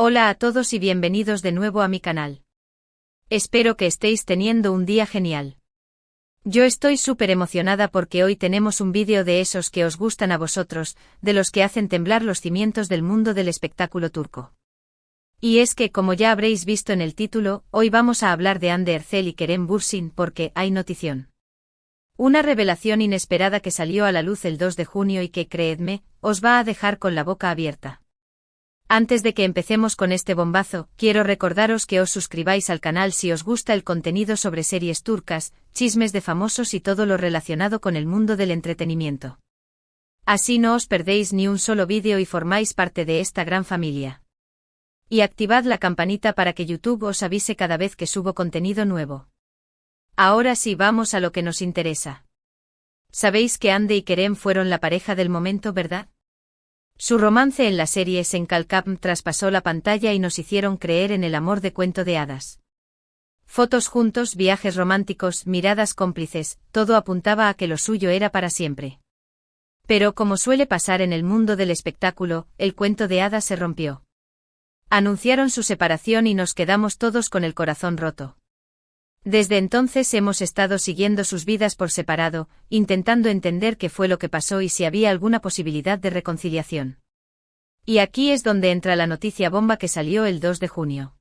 Hola a todos y bienvenidos de nuevo a mi canal. Espero que estéis teniendo un día genial. Yo estoy súper emocionada porque hoy tenemos un vídeo de esos que os gustan a vosotros, de los que hacen temblar los cimientos del mundo del espectáculo turco. Y es que, como ya habréis visto en el título, hoy vamos a hablar de Hande Erçel y Kerem Bürsin porque hay notición. Una revelación inesperada que salió a la luz el 2 de junio y que, creedme, os va a dejar con la boca abierta. Antes de que empecemos con este bombazo, quiero recordaros que os suscribáis al canal si os gusta el contenido sobre series turcas, chismes de famosos y todo lo relacionado con el mundo del entretenimiento. Así no os perdéis ni un solo vídeo y formáis parte de esta gran familia. Y activad la campanita para que YouTube os avise cada vez que subo contenido nuevo. Ahora sí vamos a lo que nos interesa. Sabéis que Hande y Kerem fueron la pareja del momento, ¿verdad? Su romance en la serie Senkalkam traspasó la pantalla y nos hicieron creer en el amor de cuento de hadas. Fotos juntos, viajes románticos, miradas cómplices, todo apuntaba a que lo suyo era para siempre. Pero como suele pasar en el mundo del espectáculo, el cuento de hadas se rompió. Anunciaron su separación y nos quedamos todos con el corazón roto. Desde entonces hemos estado siguiendo sus vidas por separado, intentando entender qué fue lo que pasó y si había alguna posibilidad de reconciliación. Y aquí es donde entra la noticia bomba que salió el 2 de junio.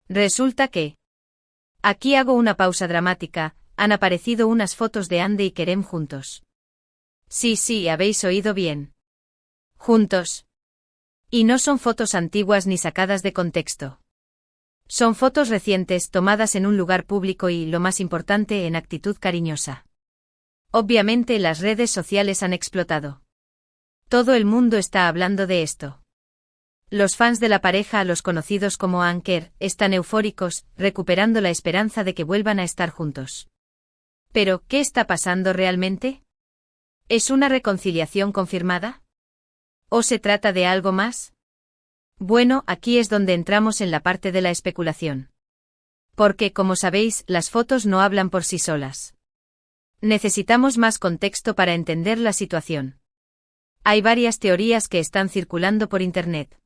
Resulta que... Aquí hago una pausa dramática, han aparecido unas fotos de Hande y Kerem juntos. Sí, habéis oído bien. Juntos. Y no son fotos antiguas ni sacadas de contexto. Son fotos recientes tomadas en un lugar público y, lo más importante, en actitud cariñosa. Obviamente las redes sociales han explotado. Todo el mundo está hablando de esto. Los fans de la pareja, los conocidos como Anker, están eufóricos, recuperando la esperanza de que vuelvan a estar juntos. Pero, ¿qué está pasando realmente? ¿Es una reconciliación confirmada? ¿O se trata de algo más? Bueno, aquí es donde entramos en la parte de la especulación. Porque, como sabéis, las fotos no hablan por sí solas. Necesitamos más contexto para entender la situación. Hay varias teorías que están circulando por internet.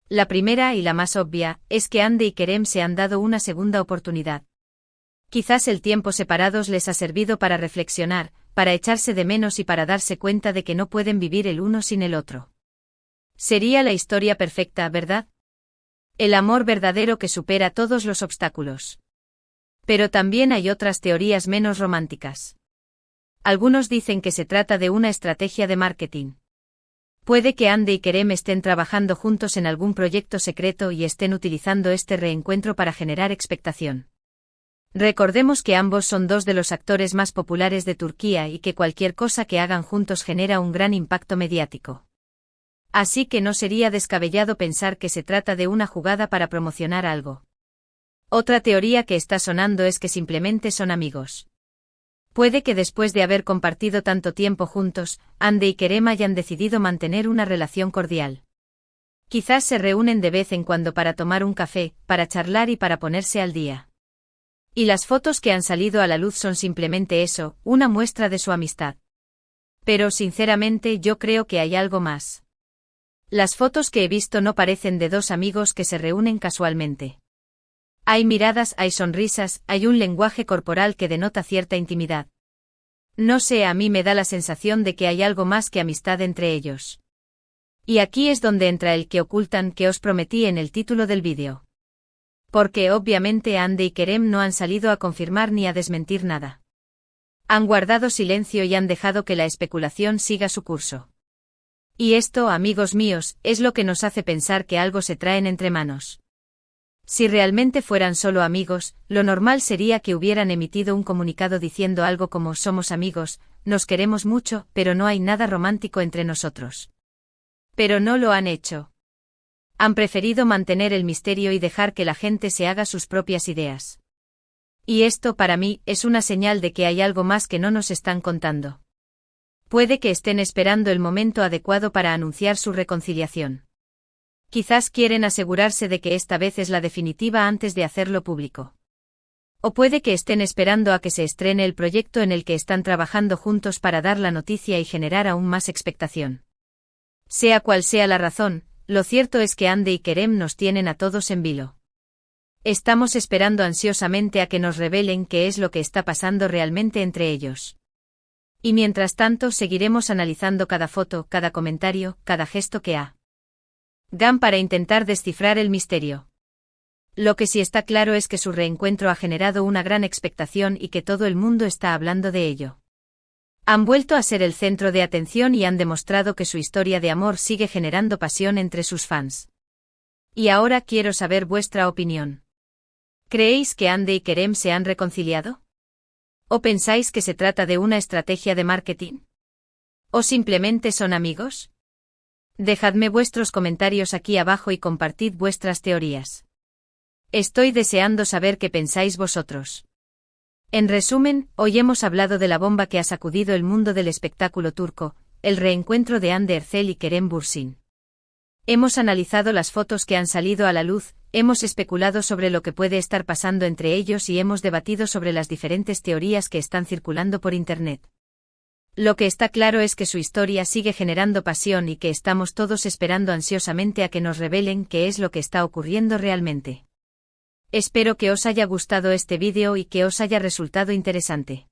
La primera y la más obvia es que Hande y Kerem se han dado una segunda oportunidad. Quizás el tiempo separados les ha servido para reflexionar, para echarse de menos y para darse cuenta de que no pueden vivir el uno sin el otro. Sería la historia perfecta, ¿verdad? El amor verdadero que supera todos los obstáculos. Pero también hay otras teorías menos románticas. Algunos dicen que se trata de una estrategia de marketing. Puede que Hande y Kerem estén trabajando juntos en algún proyecto secreto y estén utilizando este reencuentro para generar expectación. Recordemos que ambos son dos de los actores más populares de Turquía y que cualquier cosa que hagan juntos genera un gran impacto mediático. Así que no sería descabellado pensar que se trata de una jugada para promocionar algo. Otra teoría que está sonando es que simplemente son amigos. Puede que después de haber compartido tanto tiempo juntos, Hande y Kerem hayan decidido mantener una relación cordial. Quizás se reúnen de vez en cuando para tomar un café, para charlar y para ponerse al día. Y las fotos que han salido a la luz son simplemente eso, una muestra de su amistad. Pero sinceramente yo creo que hay algo más. Las fotos que he visto no parecen de dos amigos que se reúnen casualmente. Hay miradas, hay sonrisas, hay un lenguaje corporal que denota cierta intimidad. No sé, a mí me da la sensación de que hay algo más que amistad entre ellos. Y aquí es donde entra el que ocultan que os prometí en el título del vídeo. Porque obviamente Hande y Kerem no han salido a confirmar ni a desmentir nada. Han guardado silencio y han dejado que la especulación siga su curso. Y esto, amigos míos, es lo que nos hace pensar que algo se traen entre manos. Si realmente fueran solo amigos, lo normal sería que hubieran emitido un comunicado diciendo algo como somos amigos, nos queremos mucho, pero no hay nada romántico entre nosotros. Pero no lo han hecho. Han preferido mantener el misterio y dejar que la gente se haga sus propias ideas. Y esto, para mí, es una señal de que hay algo más que no nos están contando. Puede que estén esperando el momento adecuado para anunciar su reconciliación. Quizás quieren asegurarse de que esta vez es la definitiva antes de hacerlo público. O puede que estén esperando a que se estrene el proyecto en el que están trabajando juntos para dar la noticia y generar aún más expectación. Sea cual sea la razón, lo cierto es que Ande y Kerem nos tienen a todos en vilo. Estamos esperando ansiosamente a que nos revelen qué es lo que está pasando realmente entre ellos. Y mientras tanto seguiremos analizando cada foto, cada comentario, cada gesto que hagan para intentar descifrar el misterio. Lo que sí está claro es que su reencuentro ha generado una gran expectación y que todo el mundo está hablando de ello. Han vuelto a ser el centro de atención y han demostrado que su historia de amor sigue generando pasión entre sus fans. Y ahora quiero saber vuestra opinión. ¿Creéis que Ande y Kerem se han reconciliado? ¿O pensáis que se trata de una estrategia de marketing? ¿O simplemente son amigos? Dejadme vuestros comentarios aquí abajo y compartid vuestras teorías. Estoy deseando saber qué pensáis vosotros. En resumen, hoy hemos hablado de la bomba que ha sacudido el mundo del espectáculo turco, el reencuentro de Hande Erçel y Kerem Bürsin. Hemos analizado las fotos que han salido a la luz, hemos especulado sobre lo que puede estar pasando entre ellos y hemos debatido sobre las diferentes teorías que están circulando por Internet. Lo que está claro es que su historia sigue generando pasión y que estamos todos esperando ansiosamente a que nos revelen qué es lo que está ocurriendo realmente. Espero que os haya gustado este vídeo y que os haya resultado interesante.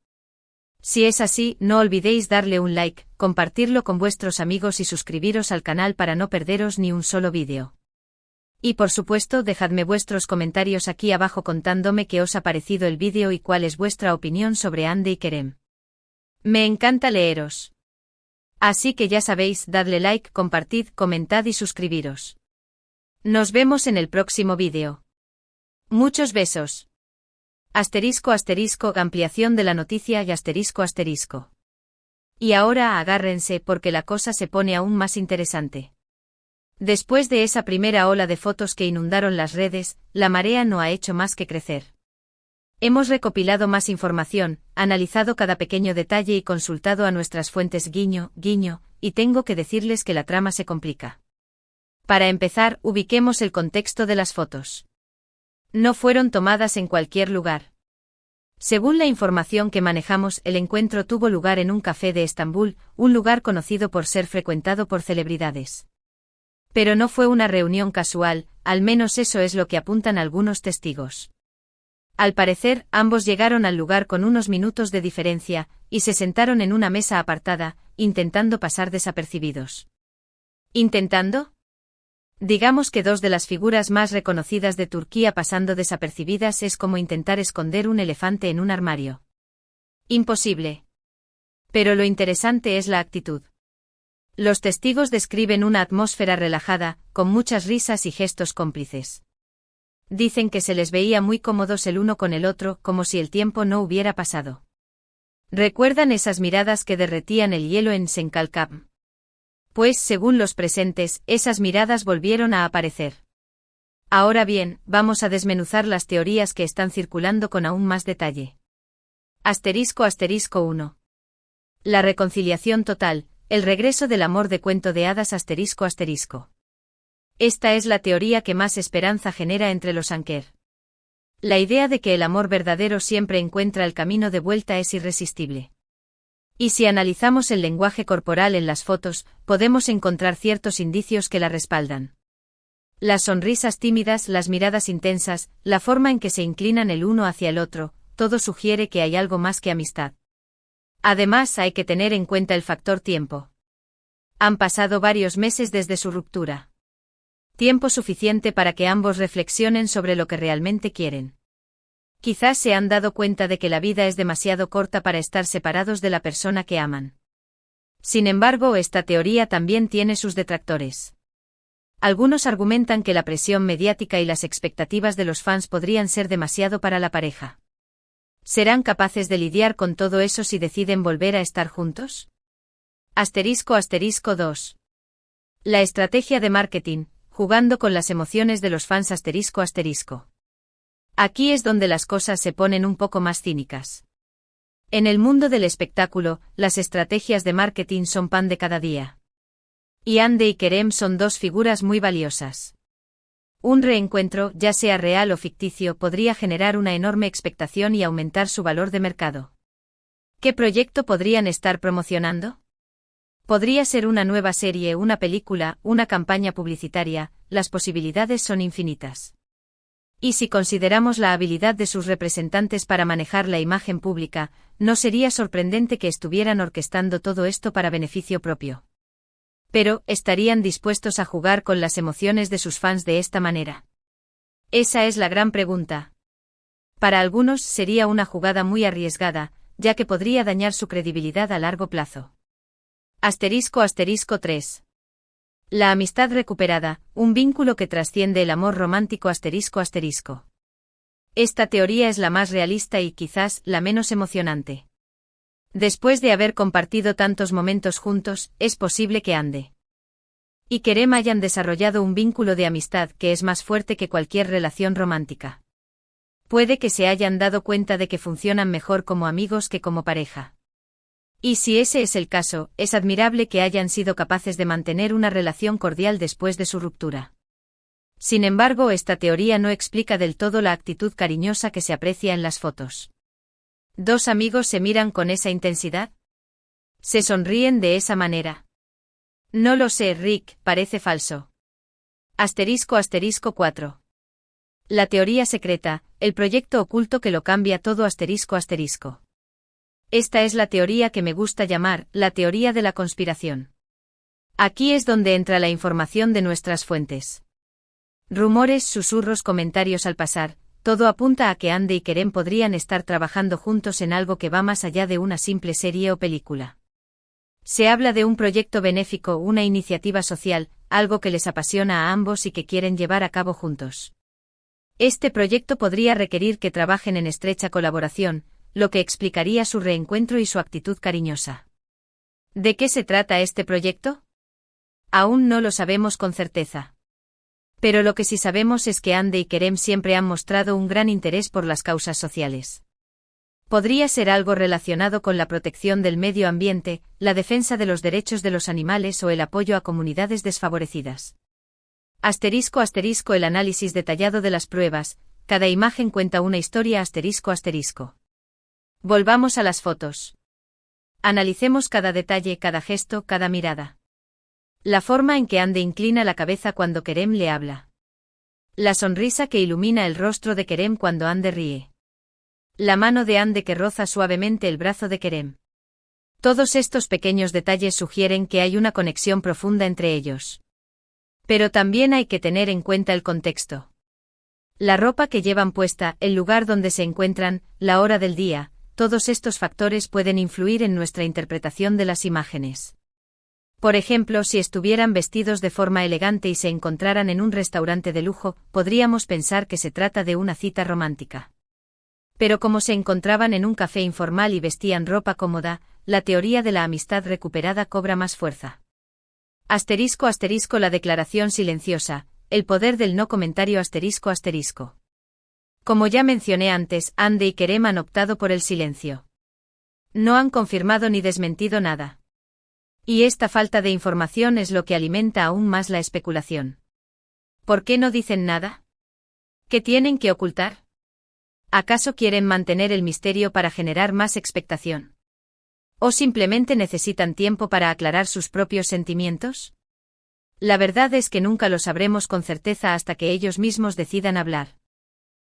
Si es así, no olvidéis darle un like, compartirlo con vuestros amigos y suscribiros al canal para no perderos ni un solo vídeo. Y por supuesto, dejadme vuestros comentarios aquí abajo contándome qué os ha parecido el vídeo y cuál es vuestra opinión sobre Hande y Kerem. Me encanta leeros. Así que ya sabéis, dadle like, compartid, comentad y suscribiros. Nos vemos en el próximo vídeo. Muchos besos. Asterisco asterisco ampliación de la noticia y asterisco asterisco. Y ahora agárrense porque la cosa se pone aún más interesante. Después de esa primera ola de fotos que inundaron las redes, la marea no ha hecho más que crecer. Hemos recopilado más información, analizado cada pequeño detalle y consultado a nuestras fuentes guiño, guiño, y tengo que decirles que la trama se complica. Para empezar, ubiquemos el contexto de las fotos. No fueron tomadas en cualquier lugar. Según la información que manejamos, el encuentro tuvo lugar en un café de Estambul, un lugar conocido por ser frecuentado por celebridades. Pero no fue una reunión casual, al menos eso es lo que apuntan algunos testigos. Al parecer, ambos llegaron al lugar con unos minutos de diferencia, y se sentaron en una mesa apartada, intentando pasar desapercibidos. ¿Intentando? Digamos que dos de las figuras más reconocidas de Turquía pasando desapercibidas es como intentar esconder un elefante en un armario. Imposible. Pero lo interesante es la actitud. Los testigos describen una atmósfera relajada, con muchas risas y gestos cómplices. Dicen que se les veía muy cómodos el uno con el otro, como si el tiempo no hubiera pasado. ¿Recuerdan esas miradas que derretían el hielo en Senkalkam? Pues, según los presentes, esas miradas volvieron a aparecer. Ahora bien, vamos a desmenuzar las teorías que están circulando con aún más detalle. Asterisco asterisco 1. La reconciliación total, el regreso del amor de cuento de hadas asterisco asterisco. Esta es la teoría que más esperanza genera entre los Anker. La idea de que el amor verdadero siempre encuentra el camino de vuelta es irresistible. Y si analizamos el lenguaje corporal en las fotos, podemos encontrar ciertos indicios que la respaldan. Las sonrisas tímidas, las miradas intensas, la forma en que se inclinan el uno hacia el otro, todo sugiere que hay algo más que amistad. Además, hay que tener en cuenta el factor tiempo. Han pasado varios meses desde su ruptura. Tiempo suficiente para que ambos reflexionen sobre lo que realmente quieren. Quizás se han dado cuenta de que la vida es demasiado corta para estar separados de la persona que aman. Sin embargo, esta teoría también tiene sus detractores. Algunos argumentan que la presión mediática y las expectativas de los fans podrían ser demasiado para la pareja. ¿Serán capaces de lidiar con todo eso si deciden volver a estar juntos? Asterisco asterisco 2. La estrategia de marketing, jugando con las emociones de los fans asterisco asterisco. Aquí es donde las cosas se ponen un poco más cínicas. En el mundo del espectáculo, las estrategias de marketing son pan de cada día. Y Hande y Kerem son dos figuras muy valiosas. Un reencuentro, ya sea real o ficticio, podría generar una enorme expectación y aumentar su valor de mercado. ¿Qué proyecto podrían estar promocionando? Podría ser una nueva serie, una película, una campaña publicitaria, las posibilidades son infinitas. Y si consideramos la habilidad de sus representantes para manejar la imagen pública, no sería sorprendente que estuvieran orquestando todo esto para beneficio propio. Pero, ¿estarían dispuestos a jugar con las emociones de sus fans de esta manera? Esa es la gran pregunta. Para algunos sería una jugada muy arriesgada, ya que podría dañar su credibilidad a largo plazo. **3. La amistad recuperada, un vínculo que trasciende el amor romántico. **. Esta teoría es la más realista y quizás la menos emocionante. Después de haber compartido tantos momentos juntos, es posible que Andy y Kerem hayan desarrollado un vínculo de amistad que es más fuerte que cualquier relación romántica. Puede que se hayan dado cuenta de que funcionan mejor como amigos que como pareja. Y si ese es el caso, es admirable que hayan sido capaces de mantener una relación cordial después de su ruptura. Sin embargo, esta teoría no explica del todo la actitud cariñosa que se aprecia en las fotos. ¿Dos amigos se miran con esa intensidad? ¿Se sonríen de esa manera? No lo sé, Rick, parece falso. *4. La teoría secreta, el proyecto oculto que lo cambia todo. *. Esta es la teoría que me gusta llamar, la teoría de la conspiración. Aquí es donde entra la información de nuestras fuentes. Rumores, susurros, comentarios al pasar, todo apunta a que Andy y Kerem podrían estar trabajando juntos en algo que va más allá de una simple serie o película. Se habla de un proyecto benéfico, una iniciativa social, algo que les apasiona a ambos y que quieren llevar a cabo juntos. Este proyecto podría requerir que trabajen en estrecha colaboración, lo que explicaría su reencuentro y su actitud cariñosa. ¿De qué se trata este proyecto? Aún no lo sabemos con certeza. Pero lo que sí sabemos es que Andy y Kerem siempre han mostrado un gran interés por las causas sociales. Podría ser algo relacionado con la protección del medio ambiente, la defensa de los derechos de los animales o el apoyo a comunidades desfavorecidas. **. El análisis detallado de las pruebas, cada imagen cuenta una historia. **. Volvamos a las fotos. Analicemos cada detalle, cada gesto, cada mirada. La forma en que Andy inclina la cabeza cuando Kerem le habla. La sonrisa que ilumina el rostro de Kerem cuando Andy ríe. La mano de Andy que roza suavemente el brazo de Kerem. Todos estos pequeños detalles sugieren que hay una conexión profunda entre ellos. Pero también hay que tener en cuenta el contexto. La ropa que llevan puesta, el lugar donde se encuentran, la hora del día, todos estos factores pueden influir en nuestra interpretación de las imágenes. Por ejemplo, si estuvieran vestidos de forma elegante y se encontraran en un restaurante de lujo, podríamos pensar que se trata de una cita romántica. Pero como se encontraban en un café informal y vestían ropa cómoda, la teoría de la amistad recuperada cobra más fuerza. **. La declaración silenciosa, el poder del no comentario. **. Como ya mencioné antes, Andy y Kerem han optado por el silencio. No han confirmado ni desmentido nada. Y esta falta de información es lo que alimenta aún más la especulación. ¿Por qué no dicen nada? ¿Qué tienen que ocultar? ¿Acaso quieren mantener el misterio para generar más expectación? ¿O simplemente necesitan tiempo para aclarar sus propios sentimientos? La verdad es que nunca lo sabremos con certeza hasta que ellos mismos decidan hablar.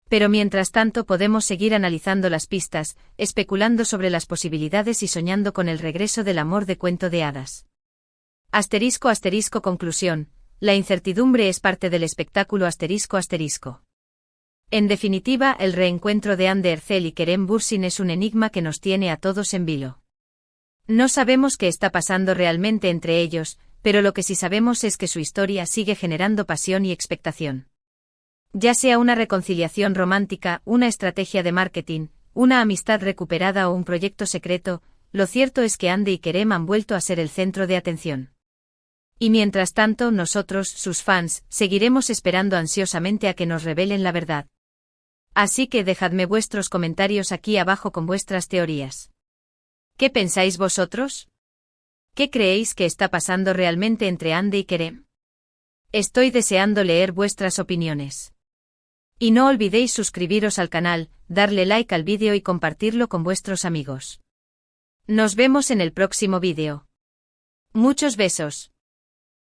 Pero mientras tanto podemos seguir analizando las pistas, especulando sobre las posibilidades y soñando con el regreso del amor de cuento de hadas. **. Conclusión. La incertidumbre es parte del espectáculo. **. En definitiva, el reencuentro de Andy Ercel y Kerem Bürsin es un enigma que nos tiene a todos en vilo. No sabemos qué está pasando realmente entre ellos, pero lo que sí sabemos es que su historia sigue generando pasión y expectación. Ya sea una reconciliación romántica, una estrategia de marketing, una amistad recuperada o un proyecto secreto, lo cierto es que Andy y Kerem han vuelto a ser el centro de atención. Y mientras tanto, nosotros, sus fans, seguiremos esperando ansiosamente a que nos revelen la verdad. Así que dejadme vuestros comentarios aquí abajo con vuestras teorías. ¿Qué pensáis vosotros? ¿Qué creéis que está pasando realmente entre Andy y Kerem? Estoy deseando leer vuestras opiniones. Y no olvidéis suscribiros al canal, darle like al vídeo y compartirlo con vuestros amigos. Nos vemos en el próximo vídeo. Muchos besos.